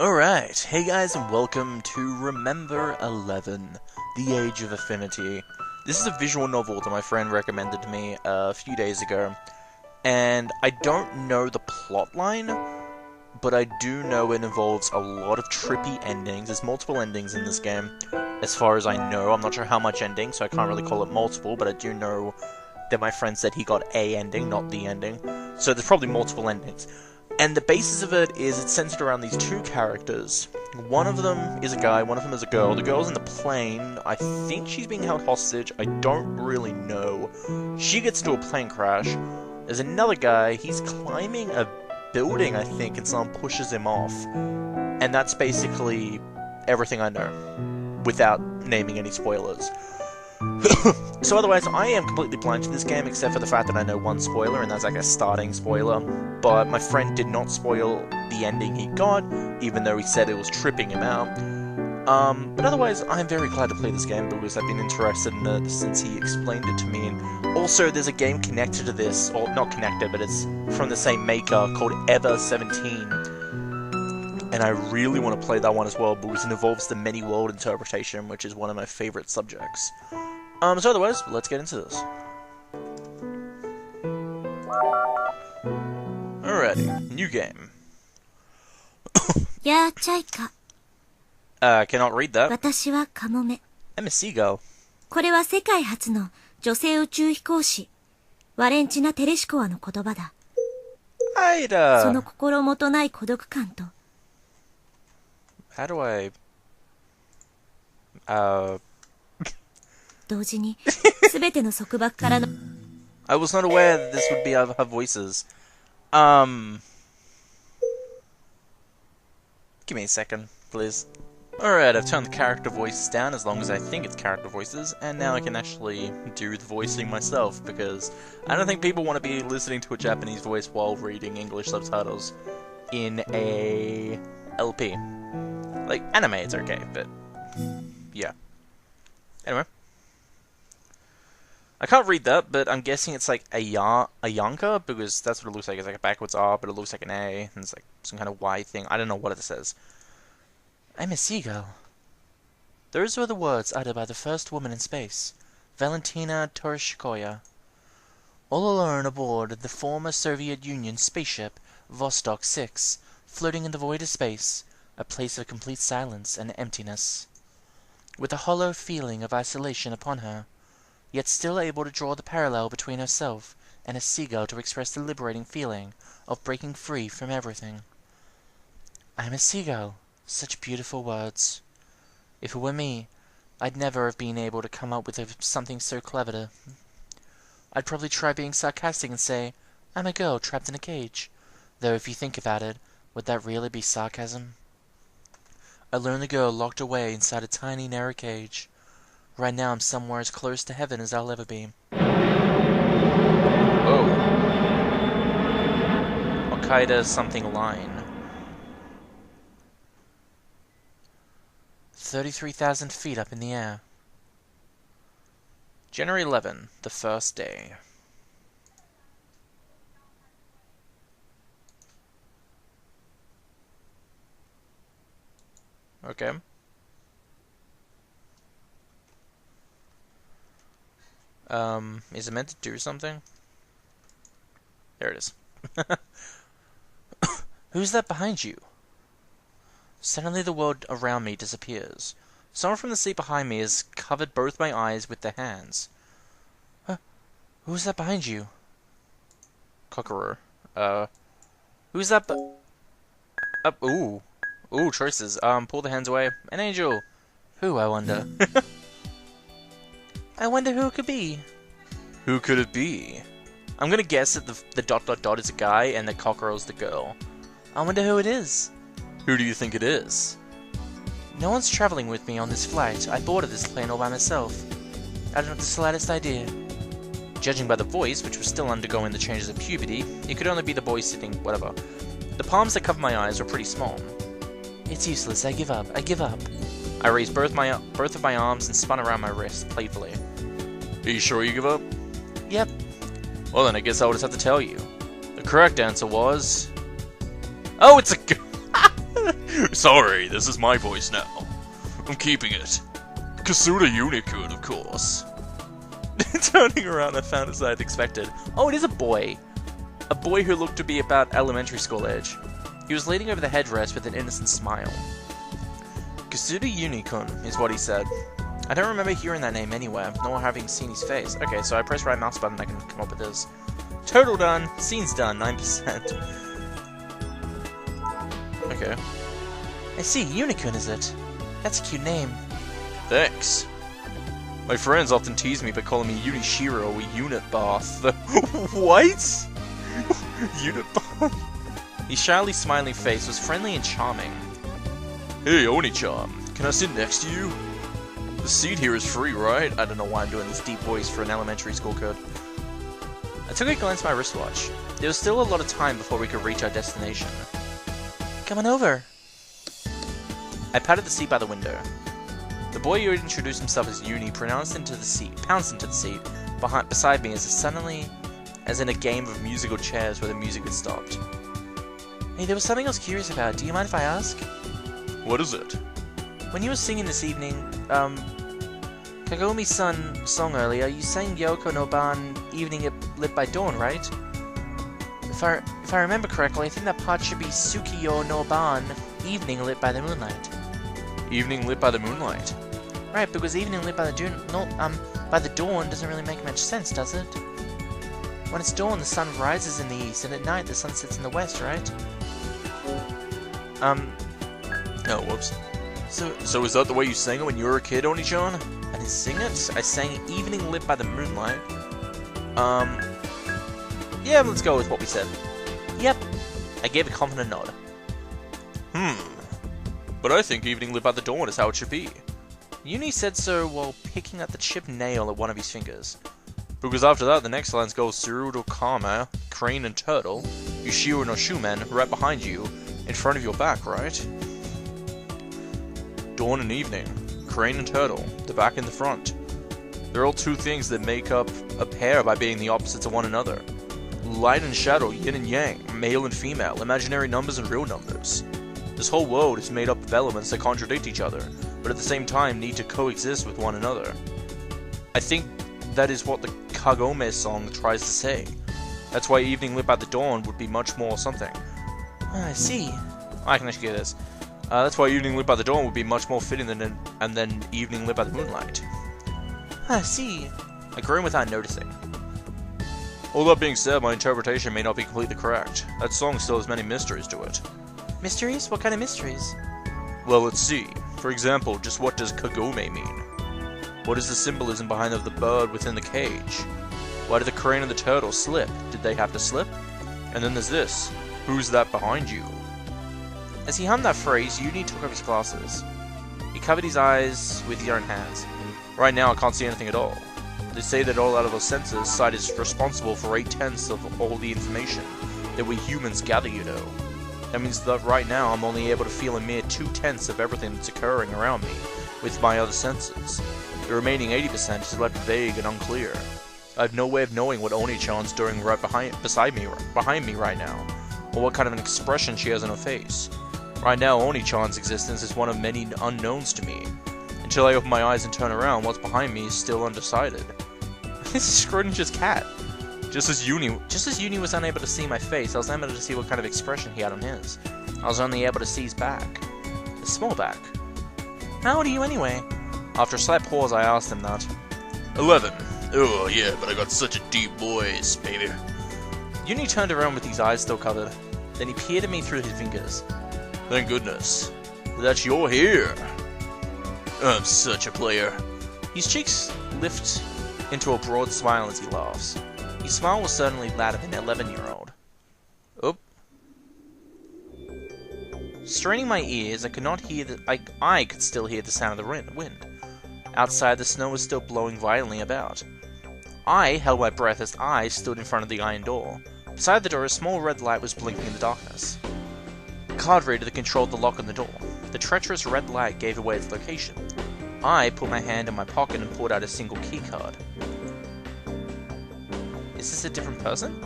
Alright, hey guys and welcome to Remember 11, The Age of Affinity. This is a visual novel that my friend recommended to me a few days ago, and I don't know the plotline, but I do know it involves a lot of trippy endings. There's multiple endings in this game, as far as I know. I'm not sure how much ending, so I can't really call it multiple, but I do know that my friend said he got a ending, not the ending. So there's probably multiple endings. And the basis of it is it's centered around these two characters. One of them is a guy, one of them is a girl. The girl's in the plane. I think she's being held hostage. I don't really know. She gets into a plane crash. There's another guy. He's climbing a building, I think, and someone pushes him off. And that's basically everything I know, without naming any spoilers. So otherwise, I am completely blind to this game, except for the fact that I know one spoiler, and that's like a starting spoiler. But my friend did not spoil the ending he got, even though he said it was tripping him out. But otherwise, I'm very glad to play this game, because I've been interested in it since he explained it to me. And also, there's a game connected to this, or not connected, but it's from the same maker, called Ever-17. And I really want to play that one as well, because it involves the many world interpretation, which is one of my favorite subjects. So otherwise, let's get into this. Alrighty, new game. Cannot read that. I'm a seagull. これは世界初の女性宇宙飛行士、ワレンチナ・テレシコワの言葉だ。その心もとない孤独感と。How do I... 同時に、すべての束縛からの。I was not aware that this would be her voices. Give me a second, please. Alright, I've turned the character voices down as long as I think it's character voices, and now I can actually do the voicing myself, because I don't think people want to be listening to a Japanese voice while reading English subtitles in a LP. Like, anime, it's okay, but yeah. Anyway. I can't read that, but I'm guessing it's like a yanka, because that's what it looks like. It's like a backwards R, but it looks like an A, and it's like some kind of Y thing. I don't know what it says. I'm a seagull. Those were the words uttered by the first woman in space, Valentina Tereshkoya. All alone aboard the former Soviet Union spaceship Vostok 6, floating in the void of space, a place of complete silence and emptiness. With a hollow feeling of isolation upon her, yet still able to draw the parallel between herself and a seagull to express the liberating feeling of breaking free from everything. I'm a seagull. Such beautiful words. If it were me, I'd never have been able to come up with something so clever. I'd probably try being sarcastic and say, I'm a girl trapped in a cage. Though if you think about it, would that really be sarcasm? A lonely girl locked away inside a tiny, narrow cage. Right now I'm somewhere as close to heaven as I'll ever be. Whoa. Al-Qaeda something line. 33,000 feet up in the air. January 11, the first day. Okay. Is it meant to do something? There it is. Who's that behind you? Suddenly the world around me disappears. Someone from the seat behind me has covered both my eyes with their hands. Who's that behind you? Cocoro. Who's that ooh. Ooh, choices. Pull the hands away. An angel. Who, I wonder? I wonder who it could be. Who could it be? I'm gonna guess that the dot dot dot is a guy and the Cocoro's the girl. I wonder who it is. Who do you think it is? No one's traveling with me on this flight. I boarded this plane all by myself. I don't have the slightest idea. Judging by the voice, which was still undergoing the changes of puberty, it could only be the boy sitting, whatever. The palms that cover my eyes were pretty small. It's useless. I give up. I give up. I raised both of my arms and spun around my wrist playfully. Are you sure you give up? Yep. Well then, I guess I'll just have to tell you. The correct answer was... Oh, it's a... Sorry, this is my voice now. I'm keeping it. Kasuda Unicorn, of course. Turning around, I found as I had expected. Oh, it is a boy. A boy who looked to be about elementary school age. He was leaning over the headrest with an innocent smile. Kasuda Unicorn is what he said. I don't remember hearing that name anywhere, nor having seen his face. Okay, so I press right mouse button, I can come up with this. Total done. Scene's done. 9%. Okay. I see. Unicorn, is it? That's a cute name. Thanks. My friends often tease me by calling me Unishiro or Unit Bath. What? Unit Bath? His shyly smiling face was friendly and charming. Hey, Oni-chan. Can I sit next to you? The seat here is free, right? I don't know why I'm doing this deep voice for an elementary school kid. I took a glance at my wristwatch. There was still a lot of time before we could reach our destination. Come on over. I patted the seat by the window. The boy who had introduced himself as Uni pounced into the seat beside me as suddenly as in a game of musical chairs where the music had stopped. Hey, there was something I was curious about. Do you mind if I ask? What is it? When you were singing this evening, Kagome-san song earlier, you sang Yoko no Ban, Evening Lit by Dawn, right? If I remember correctly, I think that part should be Tsukiyo no Ban, Evening Lit by the Moonlight. Evening Lit by the Moonlight? Right, because Evening Lit by the Dawn doesn't really make much sense, does it? When it's dawn, the sun rises in the east, and at night the sun sets in the west, right? Oh, whoops. So is that the way you sang it when you were a kid, Oni-chan? I didn't sing it. I sang Evening Lit by the Moonlight. Yeah, let's go with what we said. Yep. I gave a confident nod. But I think Evening Lit by the Dawn is how it should be. Uni said so while picking at the chipped nail at one of his fingers. Because after that, the next lines go Tsurudo Kama, Crane and Turtle, Yushiro no Shumen, right behind you, in front of your back, right? Dawn and evening, Crane and Turtle, the back and the front. They're all two things that make up a pair by being the opposites of one another. Light and shadow, yin and yang, male and female, imaginary numbers and real numbers. This whole world is made up of elements that contradict each other, but at the same time need to coexist with one another. I think that is what the Kagome song tries to say. That's why Evening Lit by the Dawn would be much more something. I see. I can actually get this. That's why Evening Lit by the Dawn would be much more fitting than Evening Lit by the Moonlight. I see. I groaned without noticing. All that being said, my interpretation may not be completely correct. That song still has many mysteries to it. Mysteries? What kind of mysteries? Well, let's see. For example, just what does Kagome mean? What is the symbolism behind the bird within the cage? Why did the crane and the turtle slip? Did they have to slip? And then there's this. Who's that behind you? As he hummed that phrase, Uni took off his glasses. He covered his eyes with his own hands. Right now, I can't see anything at all. They say that all out of our senses, sight is responsible for 8/10 of all the information that we humans gather, you know. That means that right now, I'm only able to feel a mere 2/10 of everything that's occurring around me with my other senses. The remaining 80% is left vague and unclear. I have no way of knowing what Oni-chan's doing right behind me right now, or what kind of an expression she has on her face. Right now, Oni-chan's existence is one of many unknowns to me. Until I open my eyes and turn around, what's behind me is still undecided. This is Schrodinger's cat. Just as Uni was unable to see my face, I was unable to see what kind of expression he had on his. I was only able to see his back. His small back. How old are you anyway? After a slight pause, I asked him that. 11. Oh, yeah, but I got such a deep voice, baby. Uni turned around with his eyes still covered. Then he peered at me through his fingers. Thank goodness that you're here. I'm such a player. His cheeks lift into a broad smile as he laughs. His smile was certainly that of an 11-year-old. Oop. Straining my ears, I could not hear I could still hear the sound of the wind. Outside, the snow was still blowing violently about. I held my breath as I stood in front of the iron door. Beside the door, a small red light was blinking in the darkness. The card reader that controlled the lock on the door. The treacherous red light gave away its location. I put my hand in my pocket and pulled out a single key card. Is this a different person?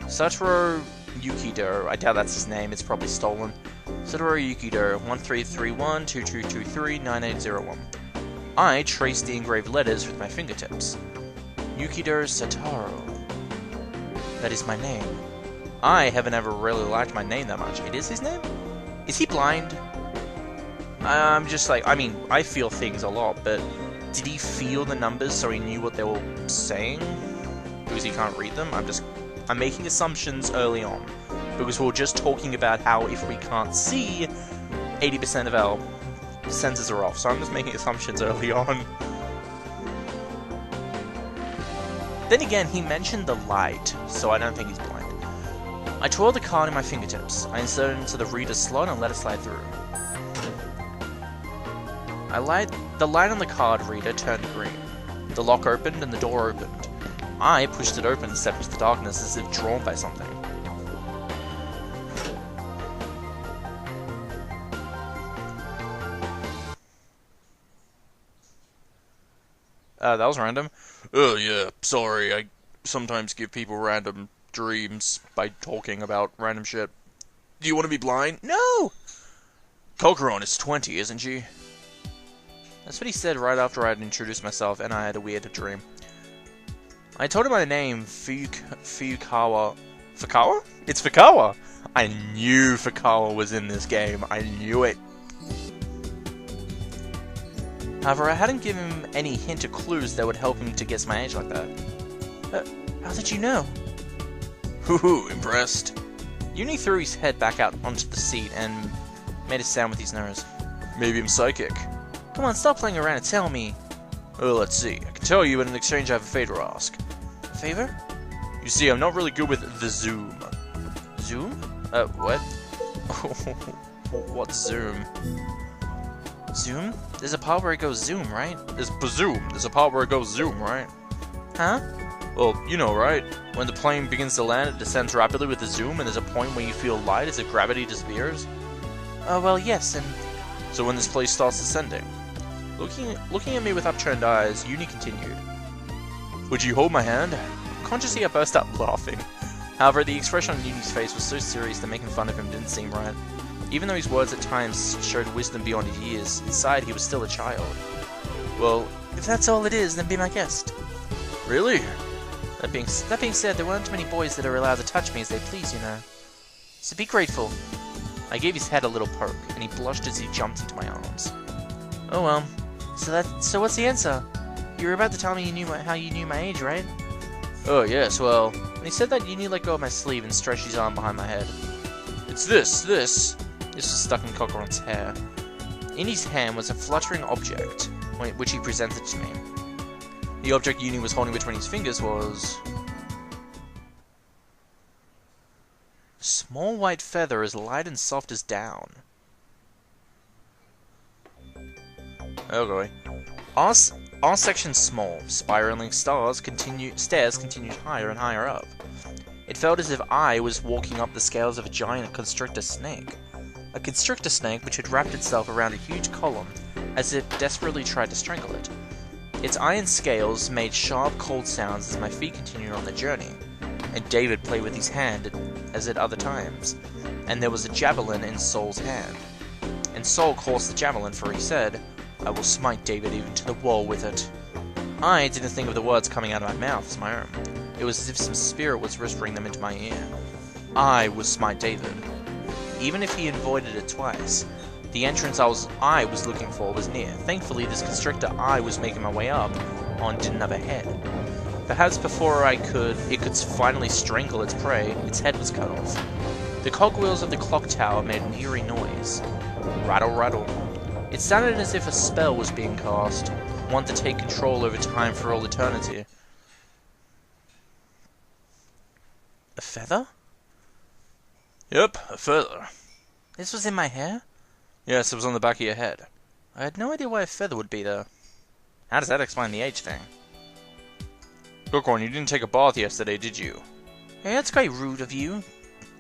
Satoru Yukidoh. I doubt that's his name, it's probably stolen. Satoru Yukidoh, 1331-2223-9801. I traced the engraved letters with my fingertips. Yukidoh Satoru. That is my name. I haven't ever really liked my name that much. It is his name? Is he blind? I'm just like, I mean, I feel things a lot, but did he feel the numbers so he knew what they were saying? Because he can't read them? I'm making assumptions early on. Because we're just talking about how if we can't see, 80% of our senses are off. So I'm just making assumptions early on. Then again, he mentioned the light, so I don't think he's blind. I twirled the card in my fingertips. I inserted it into the reader's slot and let it slide through. The light on the card reader turned green. The lock opened and the door opened. I pushed it open and stepped into the darkness as if drawn by something. That was random. Oh yeah, sorry, I sometimes give people random dreams by talking about random shit. Do you want to be blind? No! Cocoro is 20, isn't she? That's what he said right after I had introduced myself and I had a weird dream. I told him my name, Fuyukawa. Fuyukawa? It's Fuyukawa! I knew Fuyukawa was in this game. I knew it. However, I hadn't given him any hint or clues that would help him to guess my age like that. How did you know? Hoo-hoo, impressed. Uni threw his head back out onto the seat and made a sound with his nose. Maybe I'm psychic. Come on, stop playing around and tell me. Oh, let's see. I can tell you, but in exchange I have a favor to ask. A favor? You see, I'm not really good with the zoom. Zoom? What? What's zoom? Zoom? There's a part where it goes zoom, right? There's zoom. There's a part where it goes zoom, right? Huh? Well, you know, right? When the plane begins to land, it descends rapidly with a zoom, and there's a point where you feel light as if gravity disappears? Well, yes, and... So when this place starts descending. Looking at me with upturned eyes, Uni continued. Would you hold my hand? Consciously, I burst out laughing. However, the expression on Uni's face was so serious that making fun of him didn't seem right. Even though his words at times showed wisdom beyond his years, inside he was still a child. Well, if that's all it is, then be my guest. Really? That being said, there weren't too many boys that are allowed to touch me as they please, you know. So be grateful. I gave his head a little poke, and he blushed as he jumped into my arms. Oh well. So what's the answer? You were about to tell me how you knew my age, right? Oh yes, well, when he said that, Uni let go of my sleeve and stretched his arm behind my head. It's this. This was stuck in Cocoro's hair. In his hand was a fluttering object, which he presented to me. The object Uni was holding between his fingers was... a small white feather as light and soft as down. Oh boy. Our section's small. Spiraling stairs continued higher and higher up. It felt as if I was walking up the scales of a giant constrictor snake. A constrictor snake which had wrapped itself around a huge column, as if desperately tried to strangle it. Its iron scales made sharp, cold sounds as my feet continued on the journey, and David played with his hand as at other times, and there was a javelin in Sol's hand. And Sol caused the javelin, for he said, I will smite David even to the wall with it. I didn't think of the words coming out of my mouth as my own. It was as if some spirit was whispering them into my ear. I would smite David. Even if he avoided it twice, the entrance I was looking for was near. Thankfully, this constrictor I was making my way up on didn't have a head. Perhaps before it could finally strangle its prey, its head was cut off. The cogwheels of the clock tower made an eerie noise. Rattle, rattle. It sounded as if a spell was being cast, one to take control over time for all eternity. A feather? Yep, a feather. This was in my hair? Yes, it was on the back of your head. I had no idea why a feather would be there. How does that explain the age thing? Cocoro, you didn't take a bath yesterday, did you? Hey, that's quite rude of you.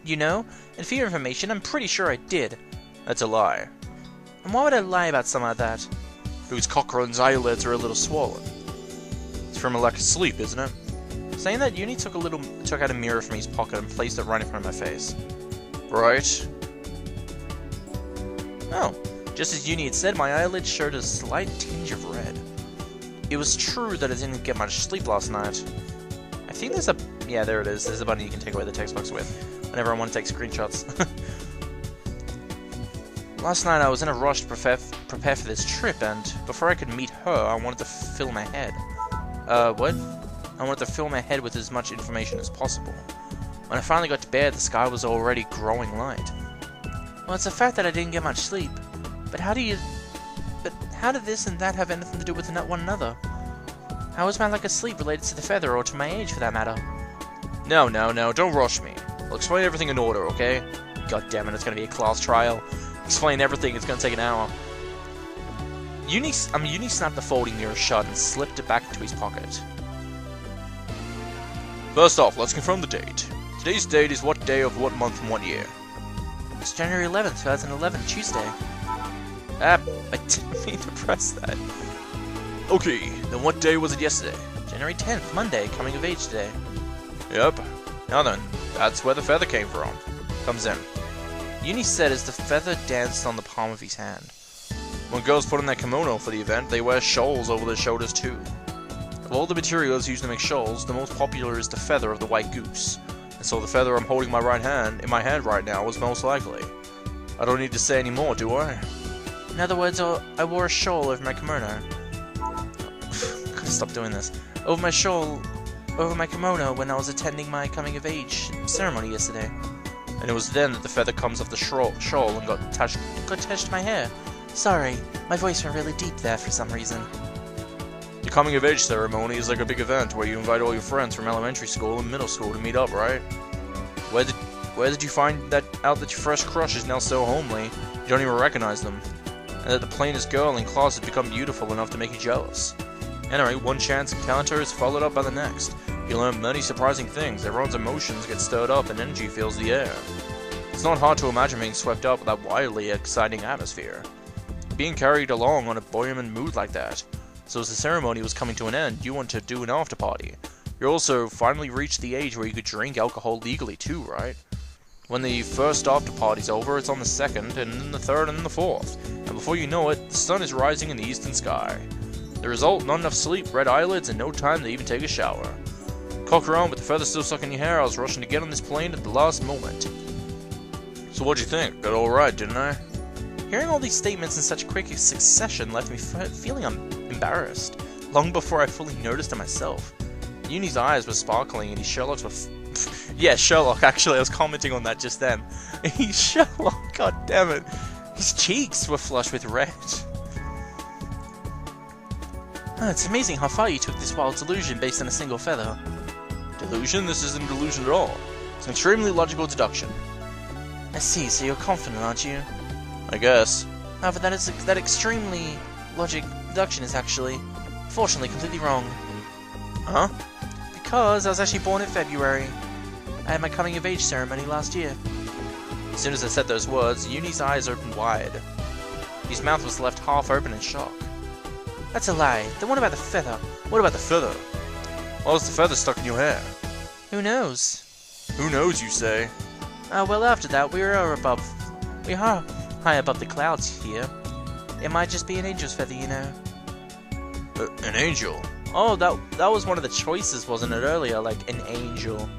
You know, and for your information, I'm pretty sure I did. That's a lie. And why would I lie about something like that? Because Cocoro's eyelids are a little swollen. It's from a lack of sleep, isn't it? Saying that, Uni took out a mirror from his pocket and placed it right in front of my face. Right. Oh, just as Uni had said, my eyelids showed a slight tinge of red. It was true that I didn't get much sleep last night. I think there's a... yeah, there it is. There's a button you can take away the text box with whenever I want to take screenshots. Last night I was in a rush to prepare for this trip, and before I could meet her, I wanted to fill my head. What? I wanted to fill my head with as much information as possible. When I finally got to bed, the sky was already growing light. Well, it's a fact that I didn't get much sleep, but how did this and that have anything to do with one another? How is my lack of sleep related to the feather, or to my age for that matter? No, don't rush me. I'll explain everything in order, okay? God damn it, it's gonna be a class trial. Explain everything, it's gonna take an hour. Uni snapped the folding mirror shut and slipped it back into his pocket. First off, let's confirm the date. Today's date is what day of what month and what year? It's January 11th, 2011, Tuesday. I didn't mean to press that. Okay, then what day was it yesterday? January 10th, Monday, coming of age day. Yep. Now then, that's where the feather comes in. Uni said as the feather danced on the palm of his hand. When girls put on their kimono for the event, they wear shawls over their shoulders too. Of all the materials used to make shawls, the most popular is the feather of the white goose. And so the feather I'm holding in my hand right now was most likely. I don't need to say any more, do I? In other words, I wore a shawl over my kimono. Couldn't stop doing this. Over my kimono when I was attending my coming of age ceremony yesterday. And it was then that the feather comes off the shawl and got attached to my hair. Sorry, my voice went really deep there for some reason. The coming of age ceremony is like a big event where you invite all your friends from elementary school and middle school to meet up, right? Where did you find out that your fresh crush is now so homely, you don't even recognize them? And that the plainest girl in class has become beautiful enough to make you jealous? Anyway, one chance encounter is followed up by the next. You learn many surprising things, everyone's emotions get stirred up and energy fills the air. It's not hard to imagine being swept up with that wildly exciting atmosphere. Being carried along on a buoyant mood like that. So as the ceremony was coming to an end, you want to do an after party. You also finally reached the age where you could drink alcohol legally too, right? When the first after party's over, it's on the second, and then the third, and then the fourth. And before you know it, the sun is rising in the eastern sky. The result, not enough sleep, red eyelids, and no time to even take a shower. Cocoro, with the feather still stuck in your hair, I was rushing to get on this plane at the last moment. So what'd you think? Got it alright, didn't I? Hearing all these statements in such quick succession left me feeling embarrassed, long before I fully noticed it myself. Uni's eyes were sparkling and his Sherlock's were yeah, Sherlock, actually, I was commenting on that just then. He's Sherlock, god damn it. His cheeks were flushed with red. Oh, it's amazing how far you took this wild delusion based on a single feather. Delusion? This isn't delusion at all. It's an extremely logical deduction. I see, so you're confident, aren't you? I guess. However, that extremely logic deduction is actually, fortunately, completely wrong. Huh? Because I was actually born in February. I had my coming of age ceremony last year. As soon as I said those words, Uni's eyes opened wide. His mouth was left half open in shock. That's a lie. Then what about the feather? What about the feather? Why was the feather stuck in your hair? Who knows? Who knows, you say? Well, after that, we are high above the clouds here. It might just be an angel's feather, you know. An angel? Oh, that was one of the choices, wasn't it, earlier? Like, an angel.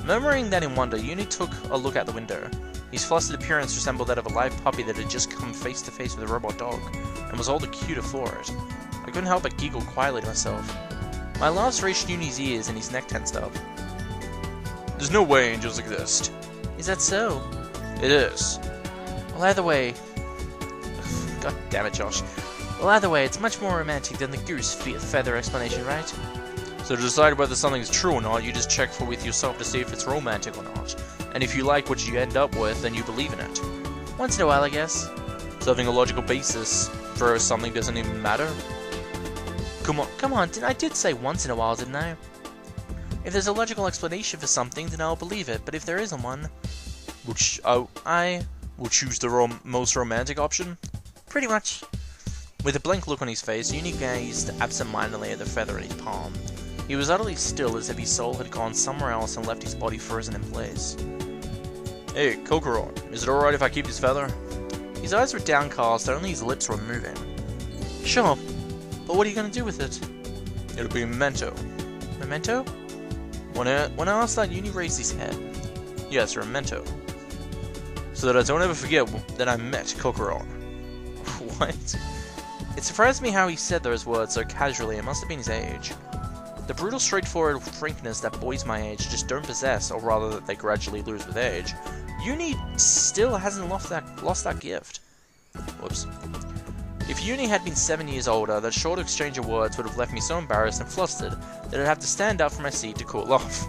Murmuring that in wonder, Uni took a look out the window. His flustered appearance resembled that of a live puppy that had just come face to face with a robot dog, and was all the cuter for it. I couldn't help but giggle quietly to myself. My laughs reached Uni's ears and his neck tensed up. There's no way angels exist. Is that so? It is. Well, either way... God damn it, Josh. Well, either way, it's much more romantic than the goose feather explanation, right? So to decide whether something is true or not, you just check with yourself to see if it's romantic or not. And if you like what you end up with, then you believe in it. Once in a while, I guess. So having a logical basis for something doesn't even matter? Come on, I did say once in a while, didn't I? If there's a logical explanation for something, then I'll believe it, but if there isn't one... I will choose the most romantic option? Pretty much. With a blank look on his face, Uni gazed absent-mindedly at the feather in his palm. He was utterly still, as if his soul had gone somewhere else and left his body frozen in place. Hey, Cocoro, is it alright if I keep this feather? His eyes were downcast, only his lips were moving. Sure, but what are you going to do with it? It'll be a memento. Memento? When I asked that, Uni raised his head. Yes, a memento. So that I don't ever forget that I met Cocoro. What? It surprised me how he said those words so casually. It must have been his age. The brutal, straightforward frankness that boys my age just don't possess, or rather that they gradually lose with age. Uni still hasn't lost that gift. Whoops. If Uni had been 7 years older, that short exchange of words would have left me so embarrassed and flustered that I'd have to stand up from my seat to cool off,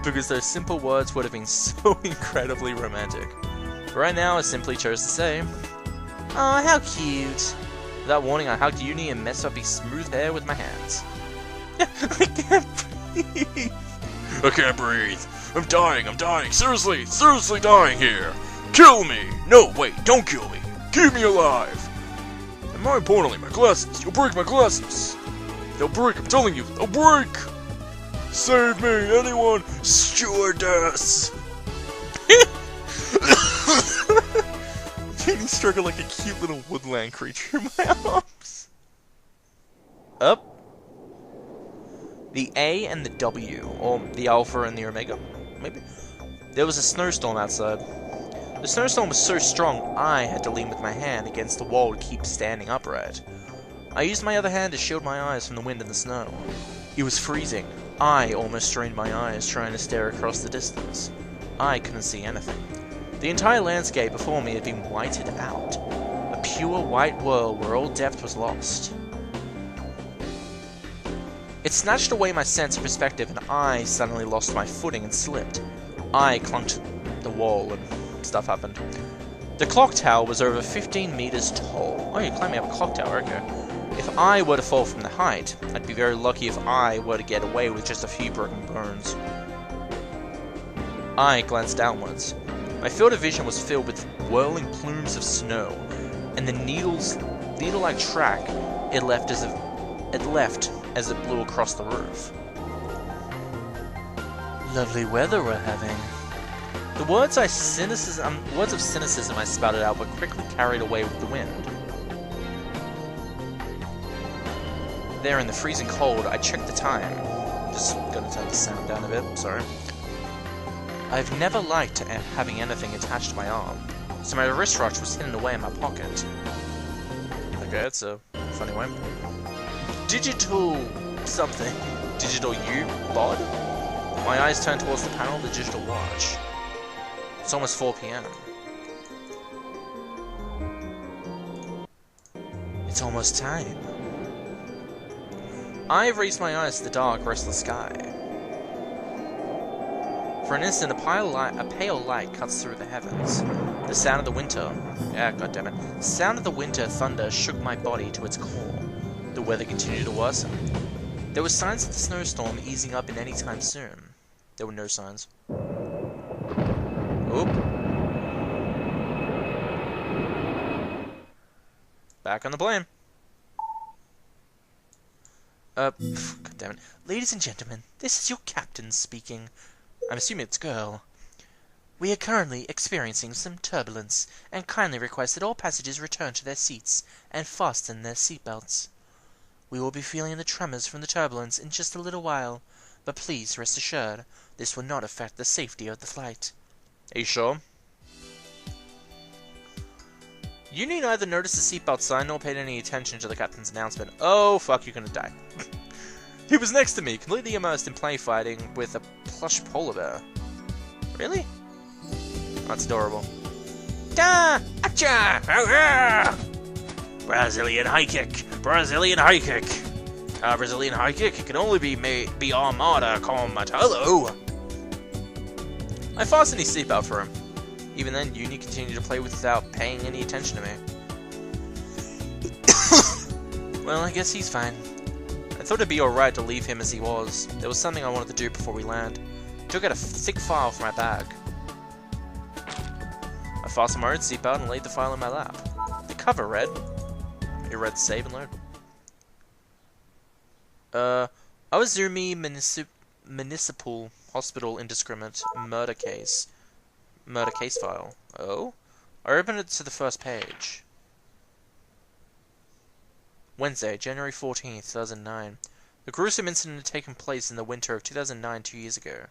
because those simple words would have been so incredibly romantic. But right now, I simply chose to say, "Aw, how cute." Without warning, I hugged Uni and messed up his smooth hair with my hands. I can't breathe. I can't breathe. I'm dying. Seriously dying here. Kill me. No, wait, don't kill me. Keep me alive. And more importantly, my glasses. You'll break my glasses. They'll break, I'm telling you, they'll break. Save me, anyone. Stewardess. Uni struggled like a cute little woodland creature in my arms. Up. The A and the W, or the Alpha and the Omega, maybe? There was a snowstorm outside. The snowstorm was so strong, I had to lean with my hand against the wall to keep standing upright. I used my other hand to shield my eyes from the wind and the snow. It was freezing. I almost strained my eyes trying to stare across the distance. I couldn't see anything. The entire landscape before me had been whited out. A pure white world where all depth was lost. It snatched away my sense of perspective and I suddenly lost my footing and slipped. I clung to the wall and stuff happened. The clock tower was over 15 meters tall. Oh, you're climbing up a clock tower, okay. If I were to fall from the height, I'd be very lucky if I were to get away with just a few broken bones. I glanced downwards. My field of vision was filled with whirling plumes of snow, and the needle-like track it left as it blew across the roof. Lovely weather we're having. The words of cynicism I spouted out were quickly carried away with the wind. There in the freezing cold, I checked the time. Just gonna turn the sound down a bit, sorry. I've never liked having anything attached to my arm, so my wristwatch was hidden away in my pocket. Okay, it's a funny one. Digital something. Digital U-bod? My eyes turned towards the panel of the digital watch. It's almost 4 p.m. It's almost time. I raised my eyes to the dark, restless sky. For an instant, a pale light cuts through the heavens. The sound of the winter... goddammit. The sound of the winter thunder shook my body to its core. The weather continued to worsen. There were signs of the snowstorm easing up in any time soon. There were no signs. Oop. Back on the plane. God damn it. Ladies and gentlemen, this is your captain speaking. I'm assuming it's girl. We are currently experiencing some turbulence, and kindly request that all passengers return to their seats and fasten their seatbelts. We will be feeling the tremors from the turbulence in just a little while, but please rest assured, this will not affect the safety of the flight. Are you sure? You need neither notice the seatbelt sign nor paid any attention to the captain's announcement. Oh, fuck, you're gonna die. He was next to me, completely immersed in play fighting with a plush polar bear. Really? That's adorable. Da! Acha! Ah! Brazilian high kick! Brazilian high kick! Brazilian high kick can only be Armada Combat. Hello! I fastened his seatbelt for him. Even then, Uni continued to play without paying any attention to me. Well, I guess he's fine. I thought it'd be alright to leave him as he was. There was something I wanted to do before we land. I took out a thick file from my bag. I fastened my own seatbelt and laid the file in my lap. The cover read... It read save and load. Awazumi Municipal Hospital Indiscriminate Murder Case. Murder case file. Oh? I opened it to the first page. Wednesday, January 14th, 2009. The gruesome incident had taken place in the winter of 2009, 2 years ago.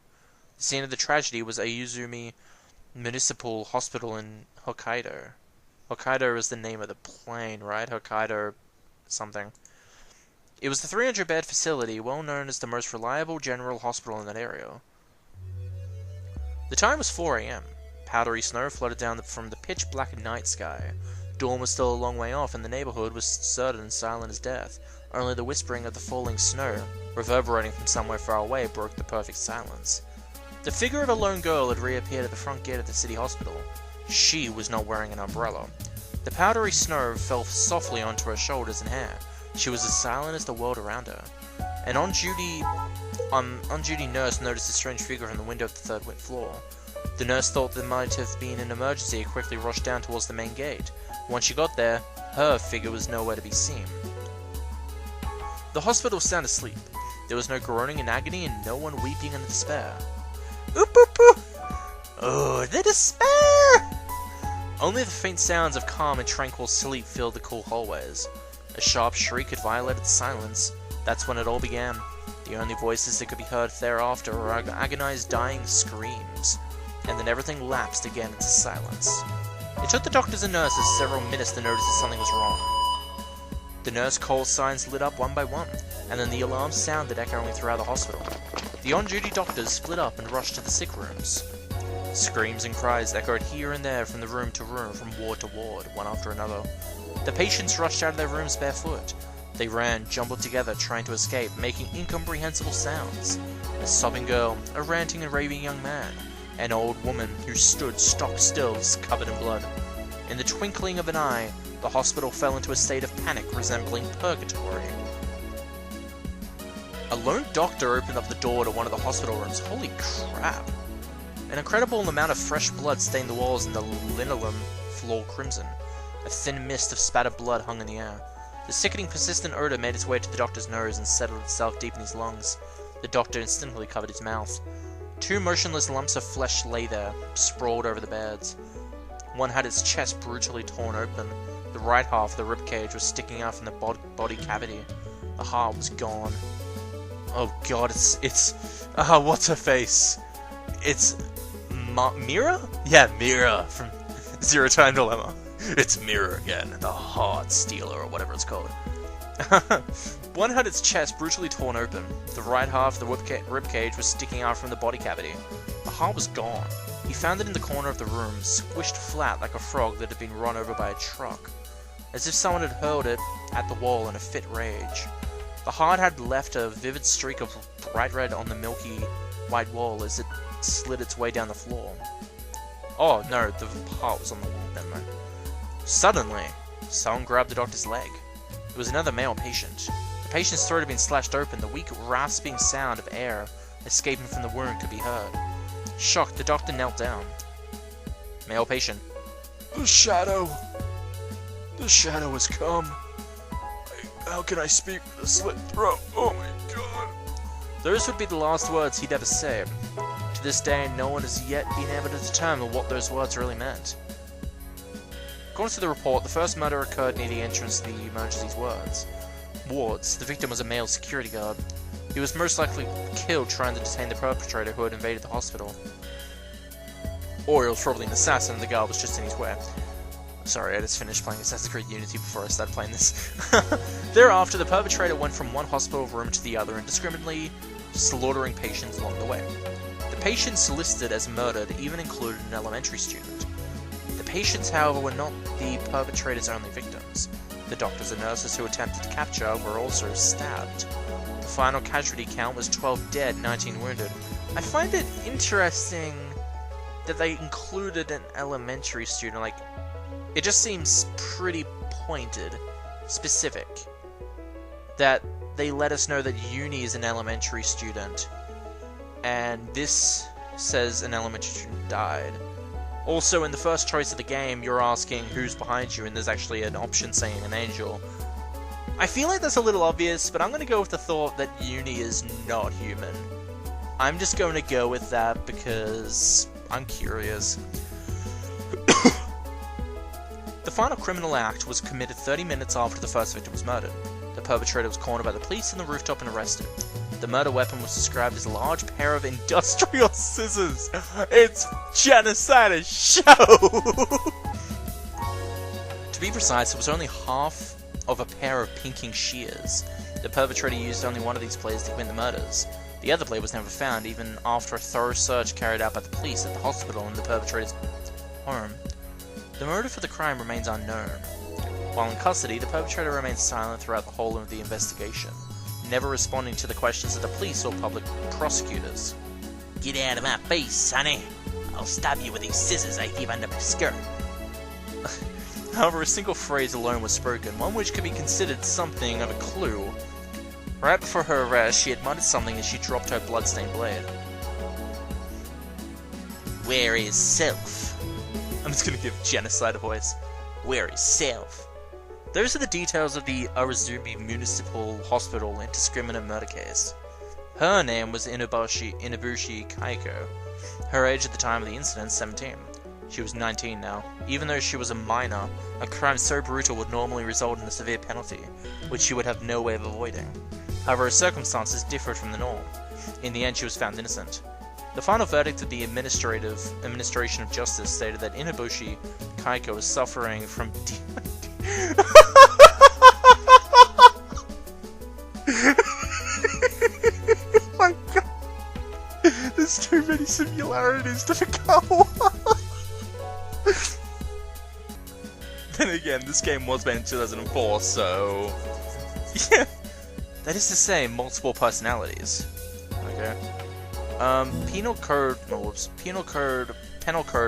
The scene of the tragedy was Ayuzumi Municipal Hospital in Hokkaido. Hokkaido is the name of the plane, right? Hokkaido something. It was the 300-bed facility, well known as the most reliable general hospital in that area. The time was 4 a.m. Powdery snow floated down from the pitch-black night sky. Dawn was still a long way off, and the neighborhood was certain and silent as death. Only the whispering of the falling snow, reverberating from somewhere far away, broke the perfect silence. The figure of a lone girl had reappeared at the front gate of the city hospital. She was not wearing an umbrella. The powdery snow fell softly onto her shoulders and hair. She was as silent as the world around her. An on-duty nurse noticed a strange figure from the window of the third floor. The nurse thought there might have been an emergency and quickly rushed down towards the main gate. Once she got there, her figure was nowhere to be seen. The hospital was sound asleep. There was no groaning in agony and no one weeping in despair. Oop oop oop! Oh, the despair! Only the faint sounds of calm and tranquil sleep filled the cool hallways. A sharp shriek had violated the silence. That's when it all began. The only voices that could be heard thereafter were agonized dying screams. And then everything lapsed again into silence. It took the doctors and nurses several minutes to notice that something was wrong. The nurse call signs lit up one by one, and then the alarm sounded echoing throughout the hospital. The on-duty doctors split up and rushed to the sick rooms. Screams and cries echoed here and there from room to room, from ward to ward, one after another. The patients rushed out of their rooms barefoot. They ran, jumbled together, trying to escape, making incomprehensible sounds. A sobbing girl, a ranting and raving young man, an old woman who stood stock still, covered in blood. In the twinkling of an eye, the hospital fell into a state of panic resembling purgatory. A lone doctor opened up the door to one of the hospital rooms. Holy crap! An incredible amount of fresh blood stained the walls and the linoleum floor crimson. A thin mist of spattered blood hung in the air. The sickening, persistent odor made its way to the doctor's nose and settled itself deep in his lungs. The doctor instantly covered his mouth. Two motionless lumps of flesh lay there, sprawled over the beds. One had its chest brutally torn open. The right half of the ribcage was sticking out from the body cavity. The heart was gone. Oh god, what's her face? It's Mira? Yeah, Mira from Zero Time Dilemma. It's Mira again, the Heart Stealer, or whatever it's called. One had its chest brutally torn open. The right half of the ribcage was sticking out from the body cavity. The heart was gone. He found it in the corner of the room, squished flat like a frog that had been run over by a truck, as if someone had hurled it at the wall in a fit rage. The heart had left a vivid streak of bright red on the milky white wall as it slid its way down the floor. Oh no, the heart was on the wall, never mind. Suddenly, someone grabbed the doctor's leg. It was another male patient. The patient's throat had been slashed open. The weak, rasping sound of air escaping from the wound could be heard. Shocked, the doctor knelt down. Male patient. The shadow has come. How can I speak with a slit throat? Oh my god. Those would be the last words he'd ever say. To this day, no one has yet been able to determine what those words really meant. According to the report, the first murder occurred near the entrance to the emergency wards. The victim was a male security guard. He was most likely killed trying to detain the perpetrator who had invaded the hospital. Or he was probably an assassin and the guard was just in his way. Sorry, I just finished playing Assassin's Creed Unity before I started playing this. Thereafter, the perpetrator went from one hospital room to the other, indiscriminately slaughtering patients along the way. The patients listed as murdered even included an elementary student. The patients, however, were not the perpetrator's only victims. The doctors and nurses who attempted to capture were also stabbed. The final casualty count was 12 dead, 19 wounded. I find it interesting that they included an elementary student. Like, it just seems pretty pointed, specific, that they let us know that Uni is an elementary student, and this says an elementary student died. Also, in the first choice of the game, you're asking who's behind you, and there's actually an option saying an angel. I feel like that's a little obvious, but I'm going to go with the thought that Uni is not human. I'm just going to go with that because I'm curious. The final criminal act was committed 30 minutes after the first victim was murdered. The perpetrator was cornered by the police on the rooftop and arrested. The murder weapon was described as a large pair of industrial scissors. It's genocide as show! To be precise, it was only half of a pair of pinking shears. The perpetrator used only one of these blades to commit the murders. The other blade was never found, even after a thorough search carried out by the police at the hospital and the perpetrator's home. The motive for the crime remains unknown. While in custody, the perpetrator remains silent throughout the whole of the investigation, never responding to the questions of the police or public prosecutors. Get out of my face, sonny! I'll stab you with these scissors I keep under my skirt. However, a single phrase alone was spoken, one which could be considered something of a clue. Right before her arrest, she had muttered something as she dropped her bloodstained blade. Where is Self? I'm just gonna give genocide a voice. Where is Self? Those are the details of the Arazumi Municipal Hospital indiscriminate murder case. Her name was Inabushi Kaiko. Her age at the time of the incident, 17. She was 19 now. Even though she was a minor, a crime so brutal would normally result in a severe penalty, which she would have no way of avoiding. However, her circumstances differed from the norm. In the end, she was found innocent. The final verdict of the Administration of Justice stated that Inabushi Kaiko was suffering from oh my god. There's too many similarities to Fuyukawa. Then again, this game was made in 2004, so yeah. That is to say, multiple personalities. Okay. Penal Code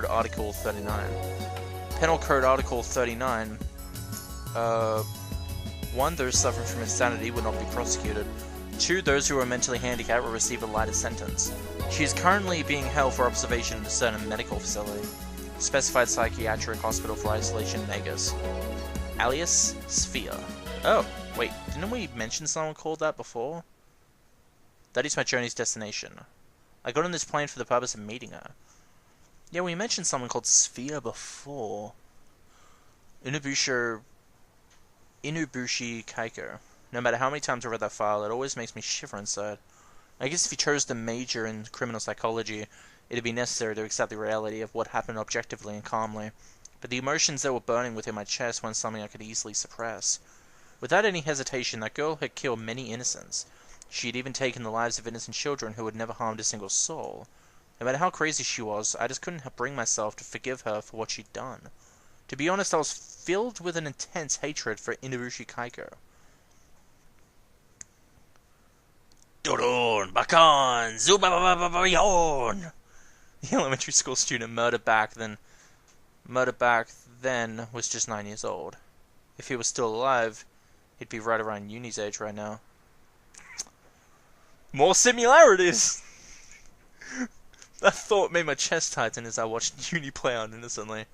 Article 39. Penal Code Article 39. 1. Those suffering from insanity would not be prosecuted. 2. Those who are mentally handicapped will receive a lighter sentence. She is currently being held for observation in a certain medical facility. Specified psychiatric hospital for isolation, Vegas. Alias Sphere. Oh, wait, didn't we mention someone called that before? That is my journey's destination. I got on this plane for the purpose of meeting her. Yeah, we mentioned someone called Sphere before. Inubushi Kaiko. No matter how many times I read that file, it always makes me shiver inside. I guess if you chose to major in criminal psychology, it'd be necessary to accept the reality of what happened objectively and calmly. But the emotions that were burning within my chest weren't something I could easily suppress. Without any hesitation, that girl had killed many innocents. She had even taken the lives of innocent children who had never harmed a single soul. No matter how crazy she was, I just couldn't bring myself to forgive her for what she'd done. To be honest, I was filled with an intense hatred for Inubushi Kaiko. Doron, Bakan, Zubabababayon! The elementary school student murdered back then was just 9 years old. If he was still alive, he'd be right around Uni's age right now. More similarities! That thought made my chest tighten as I watched Uni play out innocently.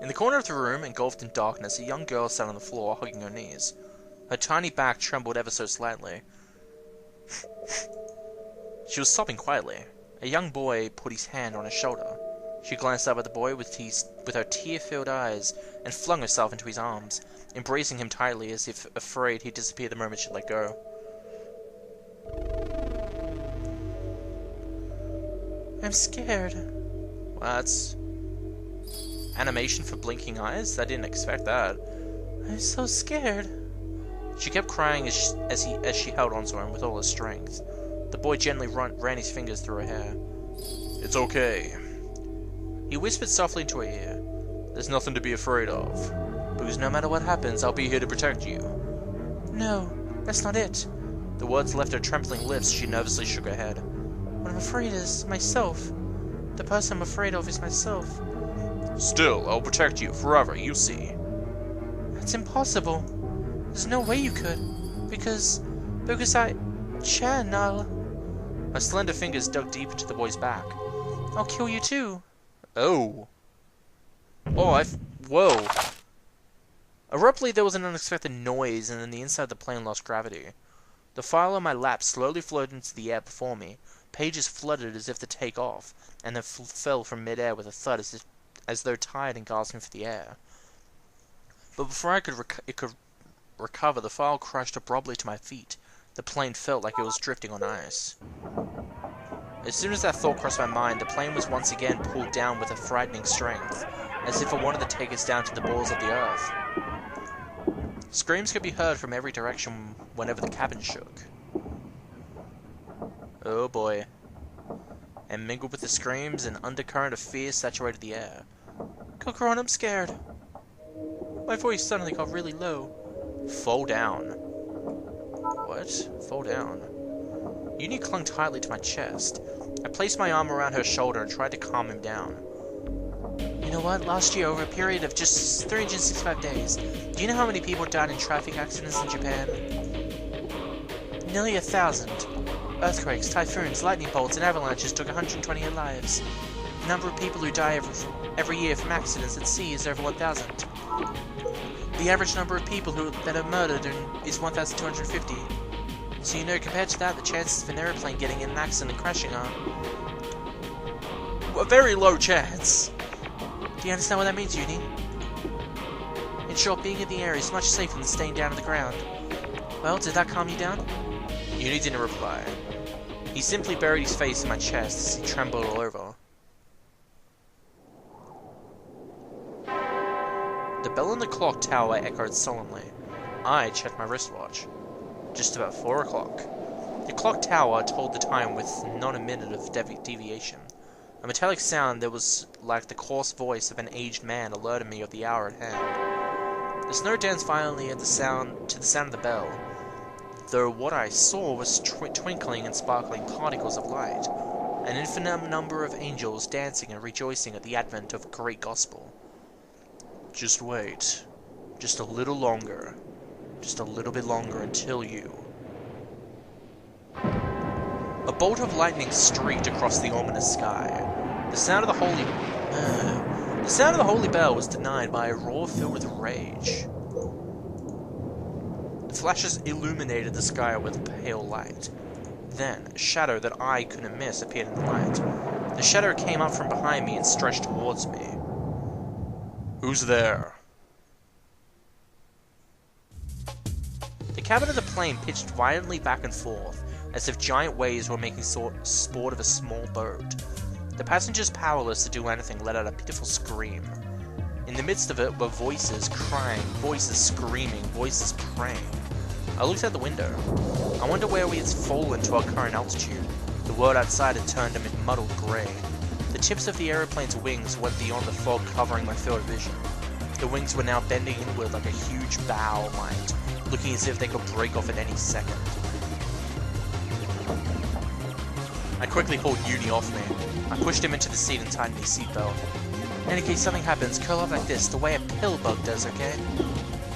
In the corner of the room, engulfed in darkness, a young girl sat on the floor, hugging her knees. Her tiny back trembled ever so slightly. She was sobbing quietly. A young boy put his hand on her shoulder. She glanced up at the boy with her tear-filled eyes and flung herself into his arms, embracing him tightly as if afraid he'd disappear the moment she let go. I'm scared. Well, that's animation for blinking eyes? I didn't expect that. I'm so scared. She kept crying as she held onto him with all her strength. The boy gently ran his fingers through her hair. It's okay. He whispered softly into her ear. There's nothing to be afraid of. Because no matter what happens, I'll be here to protect you. No, that's not it. The words left her trembling lips. She nervously shook her head. What I'm afraid is myself. The person I'm afraid of is myself. Still, I'll protect you forever, you see. That's impossible. There's no way you could. Because I'll... Her slender fingers dug deep into the boy's back. I'll kill you too. Oh. Oh, whoa. Abruptly, there was an unexpected noise, and then the inside of the plane lost gravity. The file on my lap slowly floated into the air before me, Pages fluttered as if to take off, and then fell from mid-air with a thud as though tired and gasping for the air. But before I could recover, the file crashed abruptly to my feet. The plane felt like it was drifting on ice. As soon as that thought crossed my mind, the plane was once again pulled down with a frightening strength, as if it wanted to take us down to the balls of the earth. Screams could be heard from every direction whenever the cabin shook. Oh boy. And mingled with the screams, an undercurrent of fear saturated the air. Cocoro, I'm scared. My voice suddenly got really low. Fall down. What? Fall down? Uni clung tightly to my chest. I placed my arm around her shoulder and tried to calm him down. You know what? Last year, over a period of just 365 days, do you know how many people died in traffic accidents in Japan? Nearly 1,000. Earthquakes, typhoons, lightning bolts, and avalanches took 128 lives. The number of people who die every year from accidents at sea is over 1,000. The average number of people that are murdered is 1,250. So you know, compared to that, the chances of an airplane getting in an accident and crashing are a very low chance. Do you understand what that means, Uni? In short, being in the air is much safer than staying down on the ground. Well, did that calm you down? Uni didn't reply. He simply buried his face in my chest as he trembled all over. The bell in the clock tower echoed solemnly. I checked my wristwatch. Just about 4 o'clock. The clock tower told the time with not a minute of deviation. A metallic sound that was like the coarse voice of an aged man alerted me of the hour at hand. The snow danced violently to the sound of the bell, though what I saw was twinkling and sparkling particles of light, an infinite number of angels dancing and rejoicing at the advent of a great gospel. Just wait. Just a little longer. Just a little bit longer until you... A bolt of lightning streaked across the ominous sky. The sound of the holy bell was denied by a roar filled with rage. The flashes illuminated the sky with pale light. Then, a shadow that I couldn't miss appeared in the light. The shadow came up from behind me and stretched towards me. Who's there? The cabin of the plane pitched violently back and forth, as if giant waves were making sport of a small boat. The passengers, powerless to do anything, let out a pitiful scream. In the midst of it were voices crying, voices screaming, voices praying. I looked out the window. I wonder where we had fallen to our current altitude. The world outside had turned a muddled grey. The tips of the aeroplane's wings went beyond the fog covering my field of vision. The wings were now bending inward like a huge bow might, looking as if they could break off at any second. I quickly pulled Uni off me. I pushed him into the seat and tightened his seatbelt. In case something happens, curl up like this, the way a pill bug does, okay?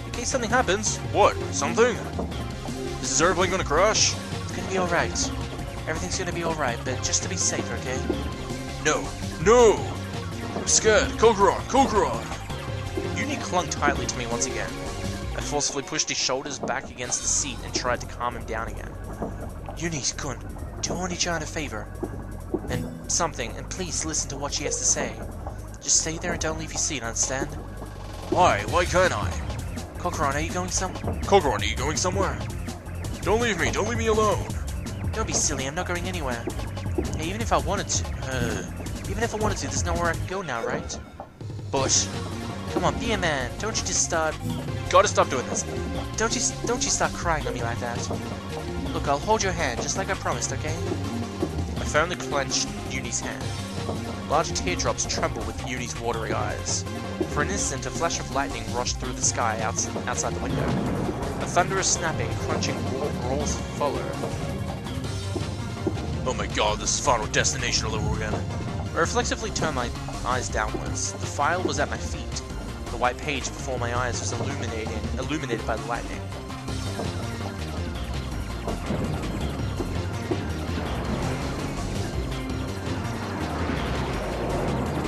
In case something happens? What? Something? Is this airplane gonna crash? It's gonna be alright. Everything's gonna be alright, but just to be safe, okay? No! No! I'm scared! Cocoro! Uni clung tightly to me once again. I forcefully pushed his shoulders back against the seat and tried to calm him down again. Uni-kun, do Oni-chan a favor. And please listen to what she has to say. Just stay there and don't leave your seat, understand? Why? Why can't I? Cocoro, are you going somewhere? Cocoro, are you going somewhere? Don't leave me alone! Don't be silly, I'm not going anywhere. Hey, even if I wanted to, there's nowhere I can go now, right? But... Come on, be a man. Don't you just start... Gotta stop doing this. Don't you start crying on me like that. Look, I'll hold your hand, just like I promised, okay? I firmly clenched Uni's hand. Large teardrops trembled with Uni's watery eyes. For an instant, a flash of lightning rushed through the sky outside the window. A thunderous snapping, crunching roars followed. Oh my god, this is Final Destination all over again. I reflexively turned my eyes downwards. The file was at my feet. The white page before my eyes was illuminated by the lightning.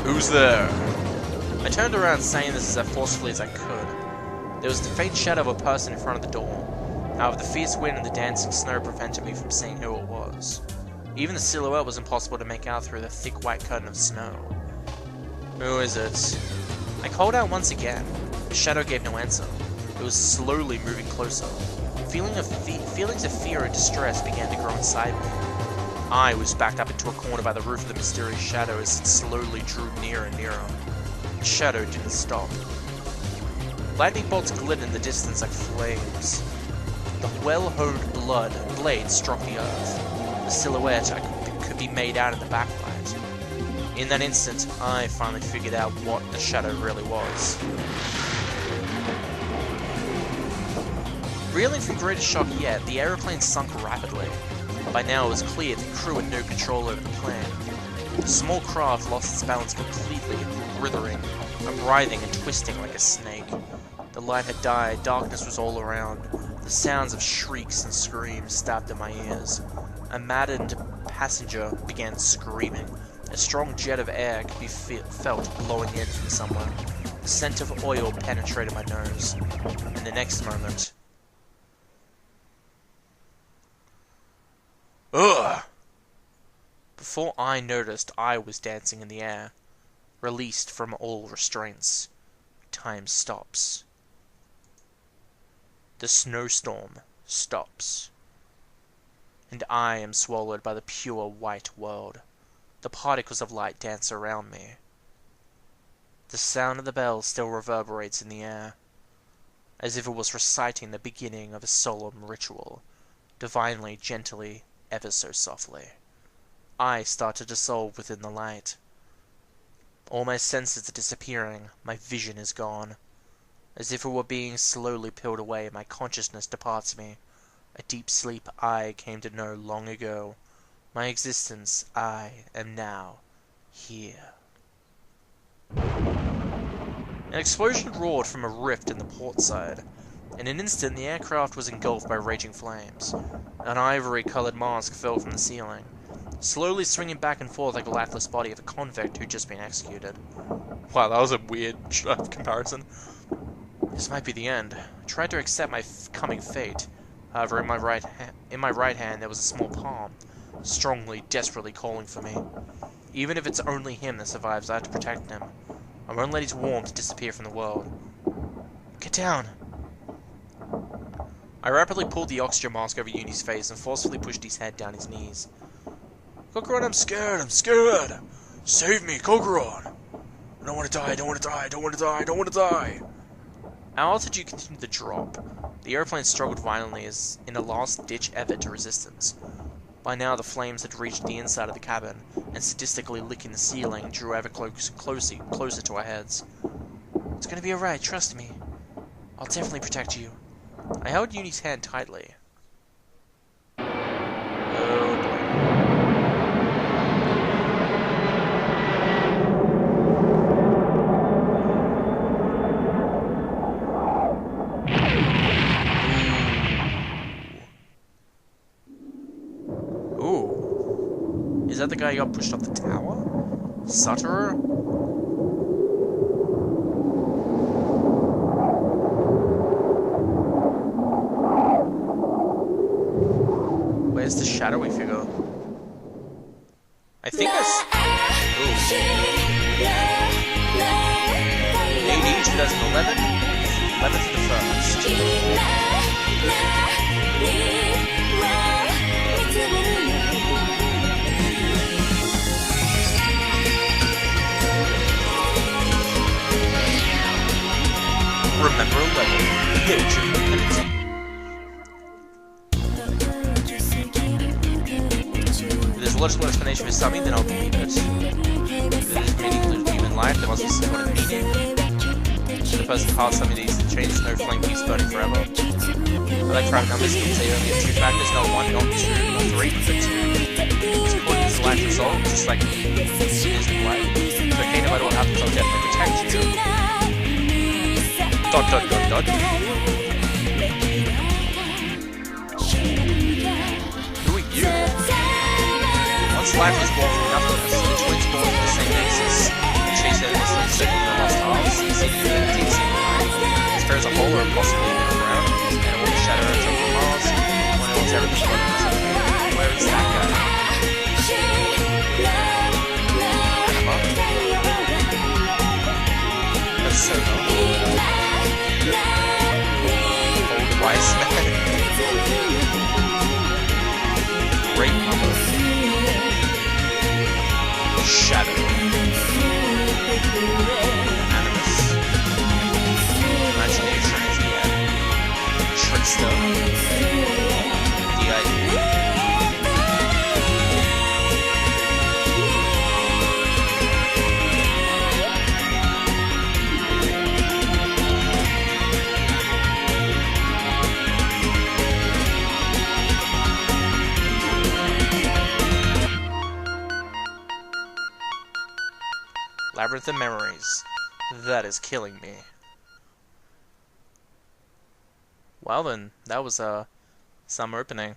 Who's there? I turned around, saying this as forcefully as I could. There was the faint shadow of a person in front of the door. However, the fierce wind and the dancing snow prevented me from seeing who it was. Even the silhouette was impossible to make out through the thick white curtain of snow. Who is it? I called out once again. The shadow gave no answer. It was slowly moving closer. Feelings of fear and distress began to grow inside me. I was backed up into a corner by the roof of the mysterious shadow as it slowly drew nearer and nearer. The shadow didn't stop. Lightning bolts glittered in the distance like flames. The well-honed blade struck the earth. The silhouette could be made out in the backlight. In that instant, I finally figured out what the shadow really was. Reeling from greatest shock yet, the aeroplane sunk rapidly. By now it was clear the crew had no control over the plane. The small craft lost its balance completely, writhing, writhing and twisting like a snake. The light had died, darkness was all around. The sounds of shrieks and screams stabbed in my ears. A maddened passenger began screaming. A strong jet of air could be felt blowing in from somewhere. The scent of oil penetrated my nose. In the next moment... Ugh! Before I noticed, I was dancing in the air. Released from all restraints. Time stops. The snowstorm stops. And I am swallowed by the pure white world. The particles of light dance around me. The sound of the bell still reverberates in the air, as if it was reciting the beginning of a solemn ritual, divinely, gently, ever so softly. I start to dissolve within the light. All my senses are disappearing, my vision is gone. As if it were being slowly peeled away, my consciousness departs me. A deep sleep I came to know long ago. My existence, I am now here. An explosion roared from a rift in the port side. In an instant, the aircraft was engulfed by raging flames. An ivory-colored mask fell from the ceiling, slowly swinging back and forth like the lifeless body of a convict who'd just been executed. Wow, that was a weird comparison. This might be the end. I tried to accept my coming fate. However, in my right hand there was a small palm, strongly, desperately calling for me. Even if it's only him that survives, I have to protect him. I won't let his warmth disappear from the world. Get down! I rapidly pulled the oxygen mask over Uni's face and forcefully pushed his head down his knees. Cocoro, I'm scared! Save me, Cocoro! I don't want to die, I don't want to die, I don't want to die, I don't want to die! Our altitude continued to drop. The airplane struggled violently as in a last-ditch effort to resistance. By now the flames had reached the inside of the cabin, and sadistically licking the ceiling drew ever closer to our heads. It's gonna be alright, trust me. I'll definitely protect you. I held Uni's hand tightly. Oh boy. Ooh. Is that the guy who got pushed off the tower? Satoru? Where's the shadowy figure? I think that's... AD 2011? 11th to the 1st. Remember11, the age of infinity. If there's a logical explanation for something, then I'll believe it. If there's meaning to human life, there must be some kind of meaning. The person called something that needs to change, no flame keeps burning forever. I like prime numbers because they only have two factors, not one, not two, not three, but two. It's important as a life result, just like it is in life. So okay, no matter what happens, I'll definitely protect you. ... Who are you? Once life was born from nothingness, the twins born from the same basis. The chase their innocence, searching for the lost halves, seeking infinity, seeking life. Spare as a whole or possibly even around. And all the shadow on top of Mars. When else everything but where is that guy? Yes, man. Great combo. Shadow. Animus. Imagination is the end. Trickster. DID. Labyrinth of Memories. That is killing me. Well then, that was some opening.